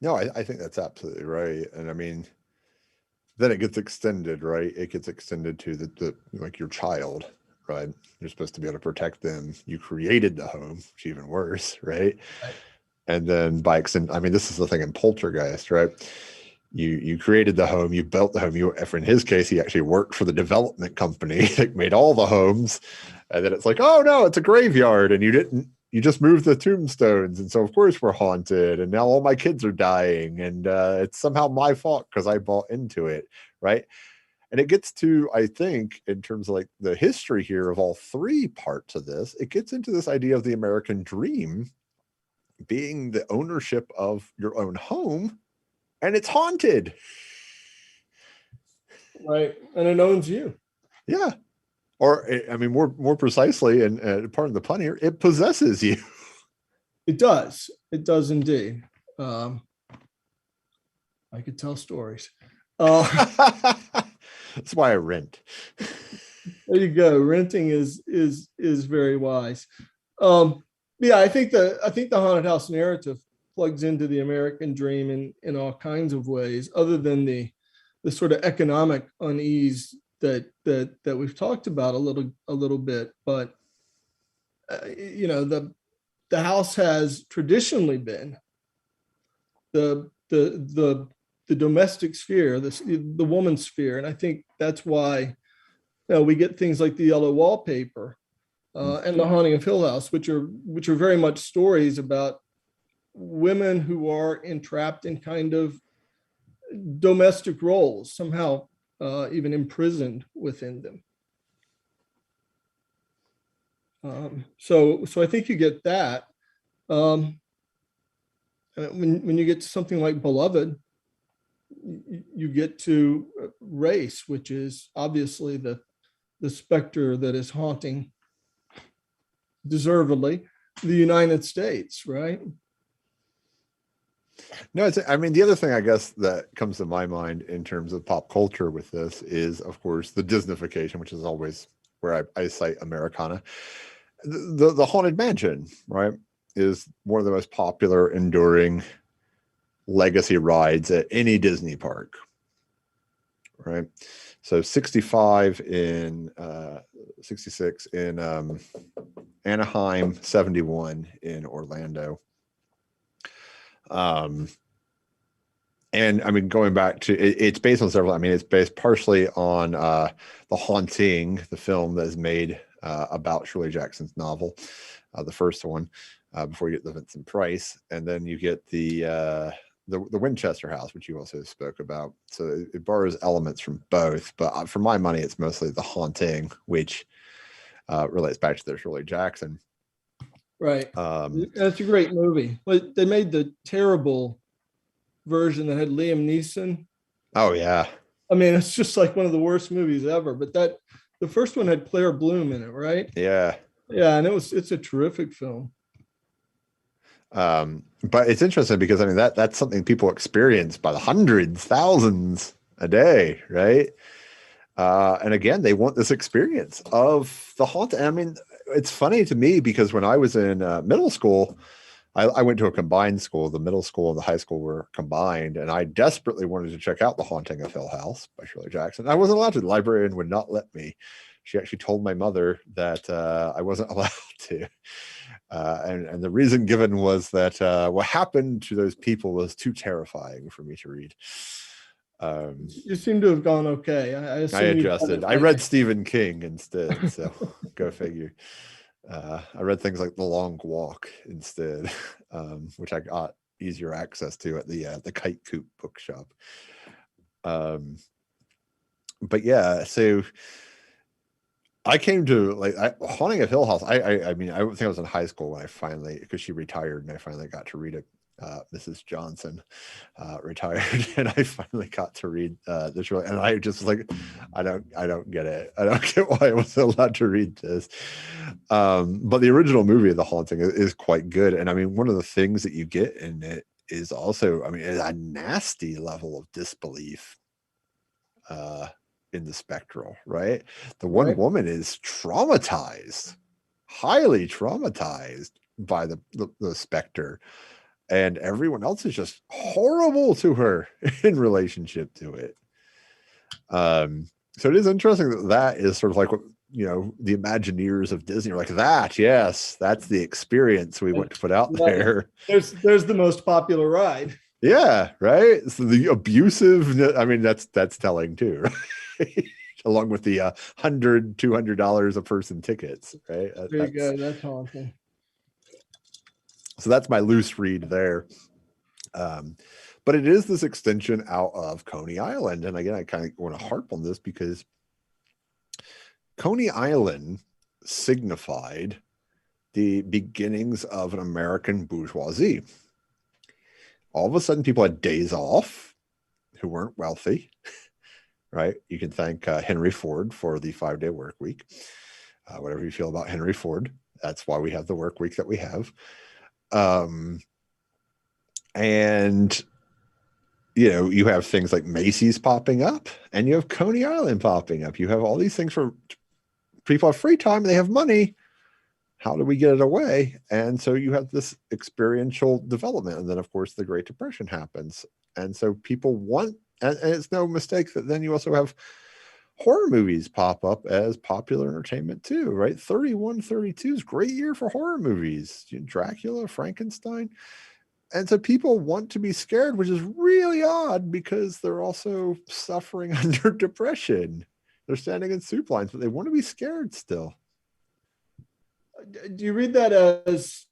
No, I think that's absolutely right. And I mean, then it gets extended, right? It gets extended to the like your child, right? You're supposed to be able to protect them. You created the home, which is even worse, right? And then by extent, I mean, this is the thing in Poltergeist, right? You created the home, you built the home. In his case, he actually worked for the development company that made all the homes. And then it's like, oh no, it's a graveyard, and you just moved the tombstones, and so of course we're haunted, and now all my kids are dying, and it's somehow my fault because I bought into it, right? And it gets to, I think, in terms of like the history here of all three parts of this, it gets into this idea of the American dream being the ownership of your own home, and it's haunted. Right, and it owns you. Yeah. Or, I mean, more precisely, and part of the pun here, it possesses you. It does. It does indeed. I could tell stories. That's why I rent. There you go. Renting is very wise. Yeah, I think the haunted house narrative plugs into the American dream in all kinds of ways, other than the sort of economic unease that we've talked about a little bit. But the house has traditionally been the domestic sphere, the woman's sphere, and I think that's why we get things like the yellow wallpaper and the Haunting of Hill House, which are very much stories about women who are entrapped in kind of domestic roles, somehow even imprisoned within them. So I think you get that. When you get to something like Beloved, you get to race, which is obviously the specter that is haunting, deservedly, the United States, right? No, I mean, the other thing I guess that comes to my mind in terms of pop culture with this is, of course, the Disneyfication, which is always where I cite Americana. The Haunted Mansion, right, is one of the most popular, enduring legacy rides at any Disney park, right? So 66 in Anaheim, 71 in Orlando. And I mean, going back to it's based on several. I mean, it's based partially on The Haunting, the film that is made about Shirley Jackson's novel, the first one, before you get the Vincent Price, and then you get the Winchester House, which you also spoke about. So it borrows elements from both, but for my money, it's mostly The Haunting, which relates back to their Shirley Jackson. Right. That's a great movie. But they made the terrible version that had Liam Neeson. Oh yeah. I mean, it's just like one of the worst movies ever. But the first one had Claire Bloom in it, right? Yeah. Yeah, and it's a terrific film. But it's interesting because I mean that's something people experience by the hundreds, thousands a day, right? And again, they want this experience of the haunted. I mean, it's funny to me because when I was in middle school, I went to a combined school. The middle school and the high school were combined, and I desperately wanted to check out The Haunting of Hill House by Shirley Jackson. I wasn't allowed to. The librarian would not let me. She actually told my mother that I wasn't allowed to. And the reason given was that what happened to those people was too terrifying for me to read. You seem to have gone okay. I I assume you adjusted. I read Stephen King instead, so go figure. I read things like The Long Walk instead, which I got easier access to at the Kite Coop bookshop. But yeah, so I came to Haunting of Hill House. I mean, I think I was in high school when I finally, because she retired, and I finally got to read it. Mrs. Johnson retired, and I finally got to read this. And I just like, I don't get it. I don't get why I wasn't allowed to read this. But the original movie of The Haunting is quite good. And I mean, one of the things that you get in it is also, I mean, a nasty level of disbelief in the spectral, right? The one woman is traumatized, highly traumatized by the specter, and everyone else is just horrible to her in relationship to it. So it is interesting that is sort of like what, you know, the Imagineers of Disney are like, that, yes, that's the experience we want to put out there. There's the most popular ride. Yeah, right. So the abusive, I mean, that's telling too, right? Along with the $100-$200 a person tickets, right? There you go. That's haunting. So that's my loose read there. But it is this extension out of Coney Island. And again, I kind of want to harp on this because Coney Island signified the beginnings of an American bourgeoisie. All of a sudden, people had days off who weren't wealthy, right? You can thank Henry Ford for the 5-day work week. Whatever you feel about Henry Ford, that's why we have the work week that we have. And, you know, you have things like Macy's popping up, and you have Coney Island popping up. You have all these things for people have free time, they have money. How do we get it away? And so you have this experiential development. And then, of course, the Great Depression happens. And so people want, and it's no mistake that then you also have horror movies pop up as popular entertainment too, right? 31, 32 is a great year for horror movies. Dracula, Frankenstein. And so people want to be scared, which is really odd because they're also suffering under depression. They're standing in soup lines, but they want to be scared still. Do you read that as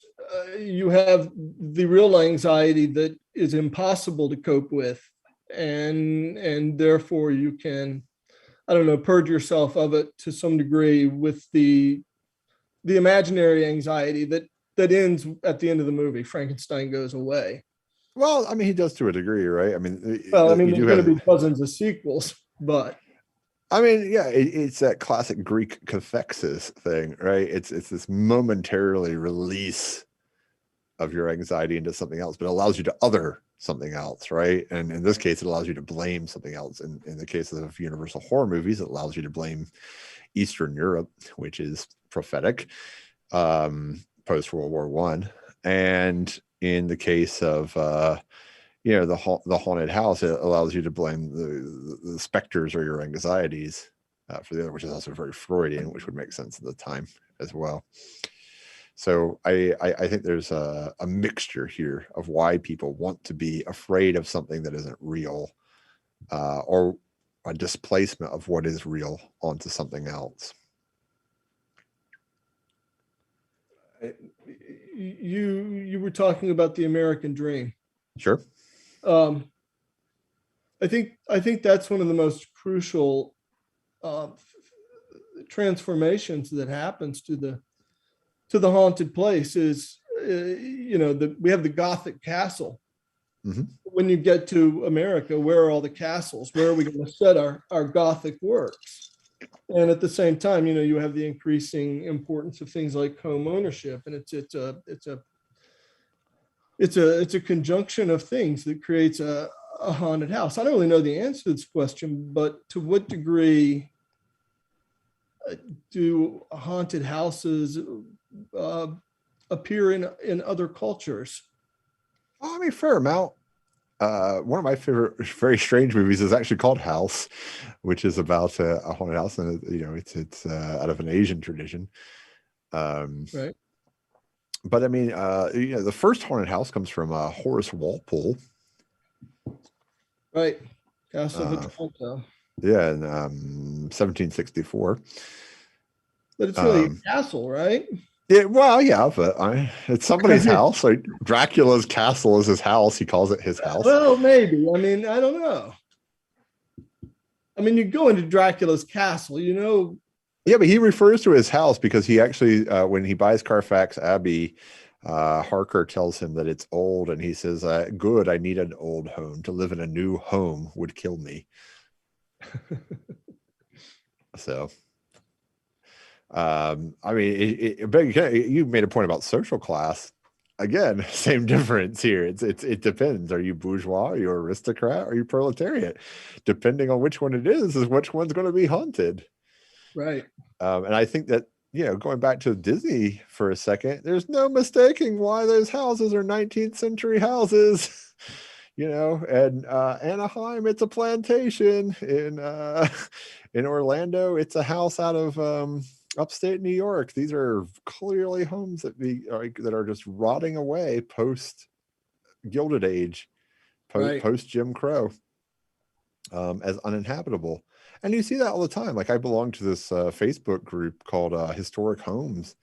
you have the real anxiety that is impossible to cope with, and therefore you can, I don't know, purge yourself of it to some degree with the imaginary anxiety that ends at the end of the movie? Frankenstein goes away. Well, I mean, he does to a degree, right? I mean, there's going to be dozens of sequels, but I mean, yeah, it's that classic Greek cathexis thing, right? It's this momentarily release of your anxiety into something else, but it allows you to other something else, right? And in this case, it allows you to blame something else. In the case of Universal horror movies, it allows you to blame Eastern Europe, which is prophetic, post World War I. And in the case of you know, the haunted house, it allows you to blame the specters or your anxieties for the other, which is also very Freudian, which would make sense at the time as well. So I think there's a mixture here of why people want to be afraid of something that isn't real, or a displacement of what is real onto something else. You were talking about the American dream. Sure. I think that's one of the most crucial transformations that happens to the haunted place is, you know, we have the Gothic castle. Mm-hmm. When you get to America, where are all the castles? Where are we going to set our Gothic works? And at the same time, you know, you have the increasing importance of things like home ownership, and it's a conjunction of things that creates a haunted house. I don't really know the answer to this question, but to what degree do haunted houses appear in other cultures? Well, I mean, fair amount. One of my favorite, very strange movies is actually called House, which is about a haunted house, and you know, it's out of an Asian tradition. Right. But I mean, you know, the first haunted house comes from Horace Walpole. Right. Castle of Otranto. Yeah, in 1764. But it's really a castle, right? Yeah, well, yeah, but it's somebody's house. Like Dracula's castle is his house. He calls it his house. Well, maybe. I mean, I don't know. I mean, you go into Dracula's castle, you know. Yeah, but he refers to his house because he actually, when he buys Carfax Abbey, Harker tells him that it's old, and he says, "Good, I need an old home. To live in a new home would kill me." So, I mean, but you made a point about social class. Again, same difference here. It depends. Are you bourgeois? Are you aristocrat? Are you proletariat? Depending on which one it is which one's going to be haunted. Right. And I think that, going back to Disney for a second, there's no mistaking why those houses are 19th century houses. And Anaheim, it's a plantation. In Orlando, it's a house out of upstate New York. These are clearly homes that are just rotting away post Gilded Age, post Jim Crow, as uninhabitable. And you see that all the time. Like I belong to this Facebook group called Historic Homes.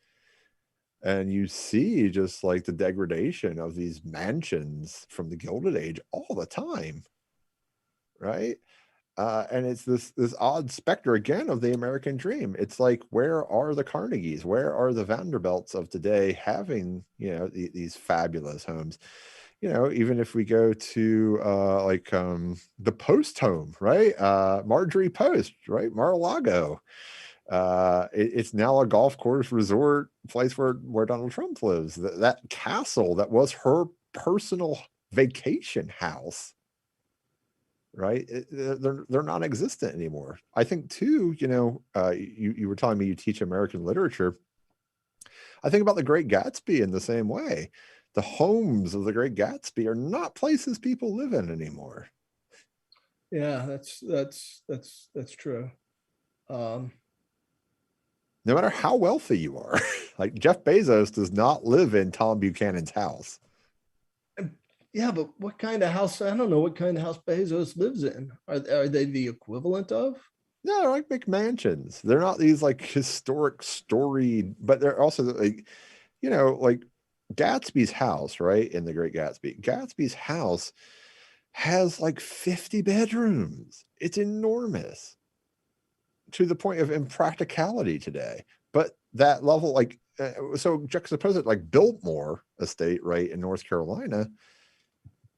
And you see just like the degradation of these mansions from the Gilded Age all the time. Right. And it's this odd specter again of the American dream. It's like, where are the Carnegies? Where are the Vanderbilts of today having, these fabulous homes? Even if we go to the Post home, right? Marjorie Post, right? Mar-a-Lago. It's now a golf course resort place where Donald Trump lives. That castle that was her personal vacation house, right? They're non-existent anymore. I think too, you were telling me you teach American literature. I think about The Great Gatsby in the same way. The homes of The Great Gatsby are not places people live in anymore. Yeah, that's true. No matter how wealthy you are, like Jeff Bezos does not live in Tom Buchanan's house. Yeah, but what kind of house? I don't know what kind of house Bezos lives in. Are they the equivalent of? No, they're like McMansions. They're not these like historic storied, but they're also like, like Gatsby's house, right? In The Great Gatsby. Gatsby's house has like 50 bedrooms. It's enormous to the point of impracticality today. But that level, so juxtapose it like Biltmore Estate, right, in North Carolina.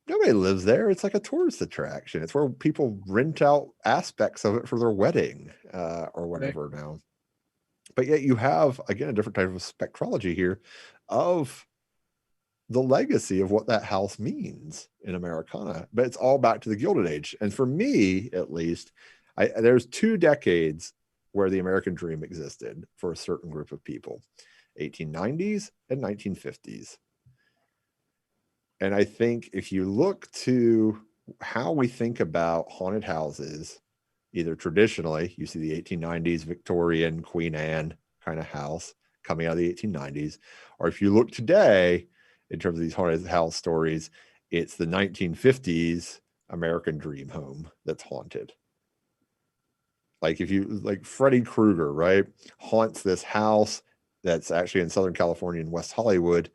Nobody lives there. It's like a tourist attraction. It's where people rent out aspects of it for their wedding or whatever now. But yet you have, again, a different type of spectrology here of the legacy of what that house means in Americana. But it's all back to the Gilded Age. And for me, at least, there's 2 decades where the American dream existed for a certain group of people, 1890s and 1950s. And I think if you look to how we think about haunted houses, either traditionally, you see the 1890s Victorian Queen Anne kind of house coming out of the 1890s, or if you look today in terms of these haunted house stories, it's the 1950s American dream home that's haunted. Like if you like Freddy Krueger, right, haunts this house that's actually in Southern California in West Hollywood,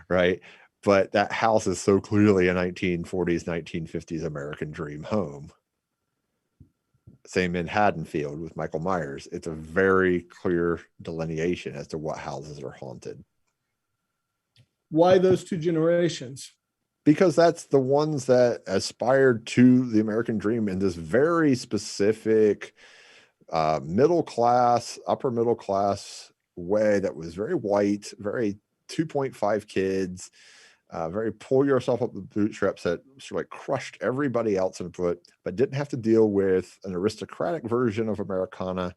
right? But that house is so clearly a 1940s, 1950s American dream home. Same in Haddonfield with Michael Myers. It's a very clear delineation as to what houses are haunted. Why those 2 generations? Because that's the ones that aspired to the American dream in this very specific middle class, upper middle class way that was very white, very 2.5 kids, very pull yourself up the bootstraps that sort of like crushed everybody else in foot, but didn't have to deal with an aristocratic version of Americana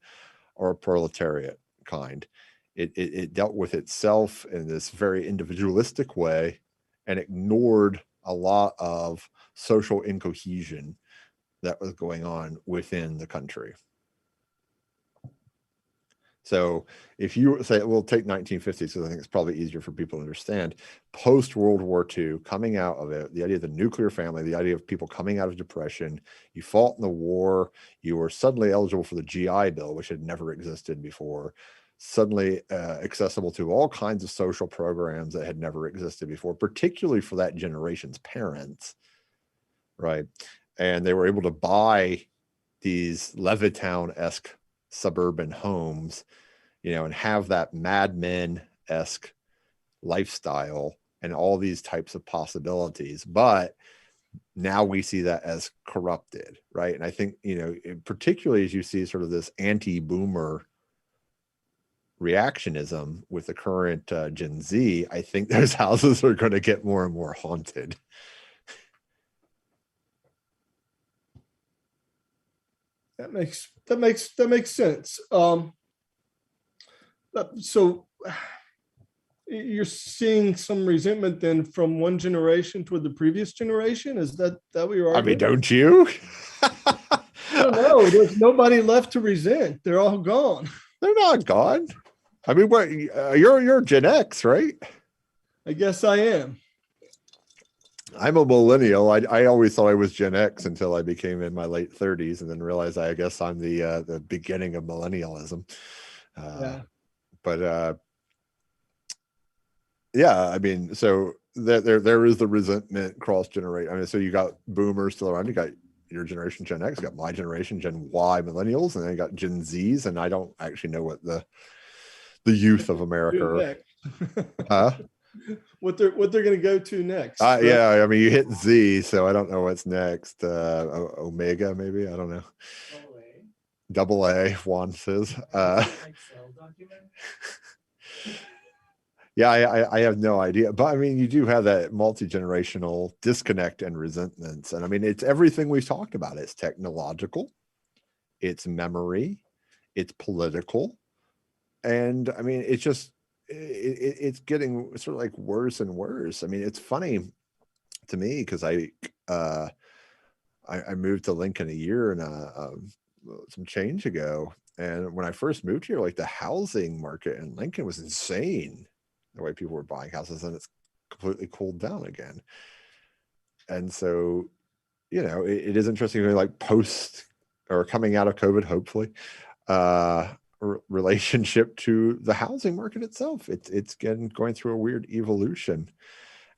or a proletariat kind. It dealt with itself in this very individualistic way and ignored a lot of social incohesion that was going on within the country. So if you say, we'll take 1950s, because I think it's probably easier for people to understand. Post World War II, coming out of it, the idea of the nuclear family, the idea of people coming out of depression, you fought in the war, you were suddenly eligible for the GI Bill, which had never existed before, suddenly accessible to all kinds of social programs that had never existed before, particularly for that generation's parents, right? And they were able to buy these Levittown-esque suburban homes, and have that Mad Men-esque lifestyle and all these types of possibilities. But now we see that as corrupted, right? And I think, particularly as you see sort of this anti-boomer reactionism with the current Gen Z, I think those houses are going to get more and more haunted. That makes sense. So you're seeing some resentment then from one generation toward the previous generation? Is that what you're arguing? Don't you? I don't know. There's nobody left to resent. They're all gone. They're not gone. What? You're Gen X, right? I guess I am. I'm a millennial. I always thought I was Gen X until I became in my late 30s, and then realized I guess I'm the beginning of millennialism. But so there is the resentment cross generation. So you got boomers still around. You got your generation Gen X. You got my generation Gen Y millennials, and then you got Gen Zs. And I don't actually know what the youth of America are. What they're going to go to next. Right? Yeah, you hit Z, so I don't know what's next. Omega, maybe, I don't know. Double A, Juan says. Yeah, I have no idea. But you do have that multi-generational disconnect and resentments. And it's everything we've talked about. It's technological, it's memory, it's political. And it's just, it's getting sort of like worse and worse. It's funny to me because I moved to Lincoln a year and some change ago, and when I first moved here, like the housing market in Lincoln was insane, the way people were buying houses, and it's completely cooled down again. And so, it is interesting, like post or coming out of COVID, hopefully, relationship to the housing market itself. It's going through a weird evolution.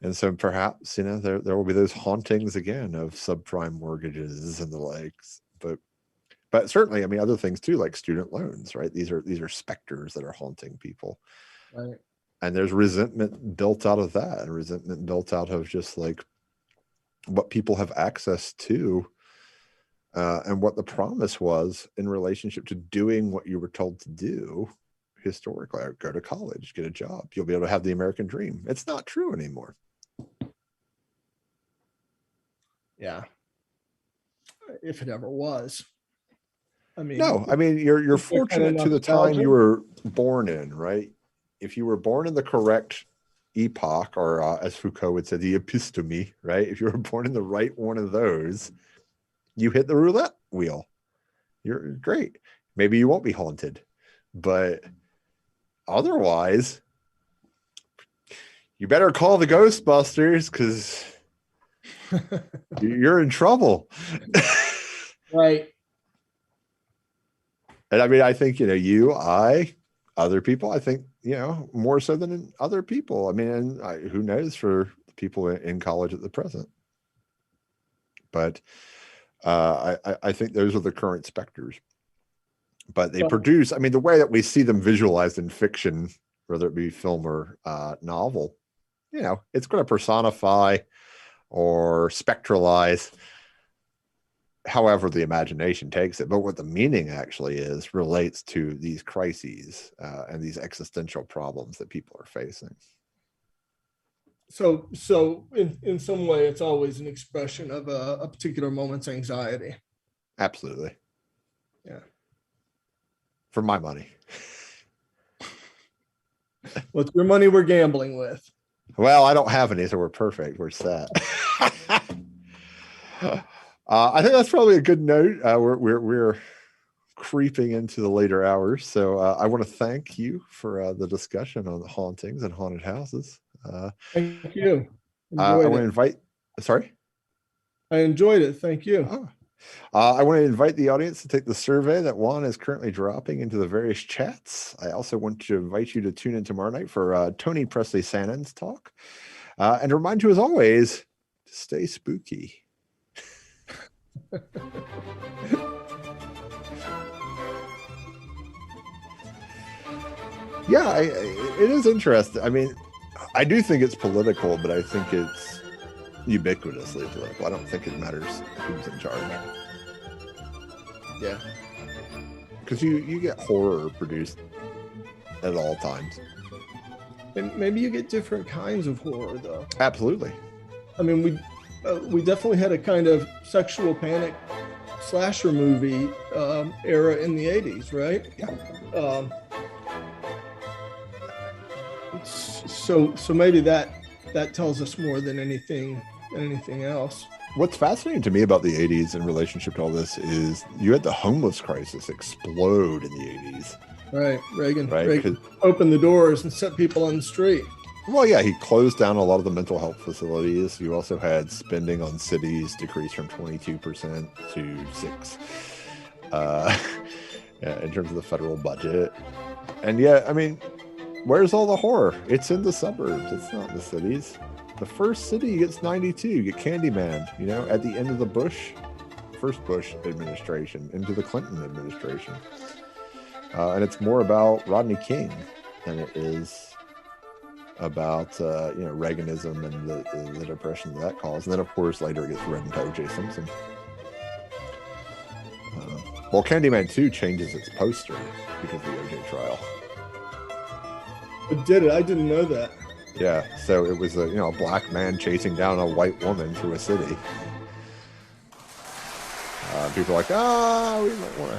And so perhaps, there will be those hauntings again of subprime mortgages and the likes. But certainly, other things too, like student loans, right? These are specters that are haunting people. Right. And there's resentment built out of that, and resentment built out of just like what people have access to. And what the promise was in relationship to doing what you were told to do historically. Go to college, get a job. You'll be able to have the American dream. It's not true anymore. Yeah. If it ever was. No, you're fortunate to the time you were born in, right? If you were born in the correct epoch, or as Foucault would say, the episteme, right? If you were born in the right one of those, you hit the roulette wheel. You're great. Maybe you won't be haunted, but otherwise, you better call the Ghostbusters because you're in trouble. Right. And I think, other people, I think, more so than other people. Who knows for people in college at the present. But I think those are the current specters. But they produce, the way that we see them visualized in fiction, whether it be film or novel, it's going to personify or spectralize however the imagination takes it. But what the meaning actually is relates to these crises and these existential problems that people are facing. So in some way, it's always an expression of a particular moment's anxiety. Absolutely. Yeah. For my money. Well, it's your money we're gambling with. Well, I don't have any, so we're perfect. We're set. I think that's probably a good note. We're creeping into the later hours. So I want to thank you for the discussion on the hauntings and haunted houses. Thank you. I Enjoyed want to it. invite, sorry? I enjoyed it. Thank you. Oh. I want to invite the audience to take the survey that Juan is currently dropping into the various chats. I also want to invite you to tune in tomorrow night for Tony Presley Sannon's talk. And remind you, as always, to stay spooky. Yeah, it is interesting. I mean, I do think it's political, but I think it's ubiquitously political. I don't think it matters who's in charge. Yeah. Because you get horror produced at all times. And maybe you get different kinds of horror, though. Absolutely. I mean, we definitely had a kind of sexual panic slasher movie era in the 80s, right? Yeah. So maybe that tells us more than anything else. What's fascinating to me about the 80s in relationship to all this is you had the homeless crisis explode in the 80s. Right. Reagan Right? opened the doors and set people on the street. Well, yeah, he closed down a lot of the mental health facilities. You also had spending on cities decrease from 22% to 6% in terms of the federal budget. And yeah, I mean, where's all the horror? It's in the suburbs. It's not in the cities. The first city gets 92. You get Candyman, at the end of the first Bush administration into the Clinton administration. And it's more about Rodney King than it is about, Reaganism and the depression that caused. And then, of course, later it gets read into O.J. Simpson. Well, Candyman 2 changes its poster because of the O.J. trial. It did it. I didn't know that. Yeah, so it was a black man chasing down a white woman through a city. People are like, we might want to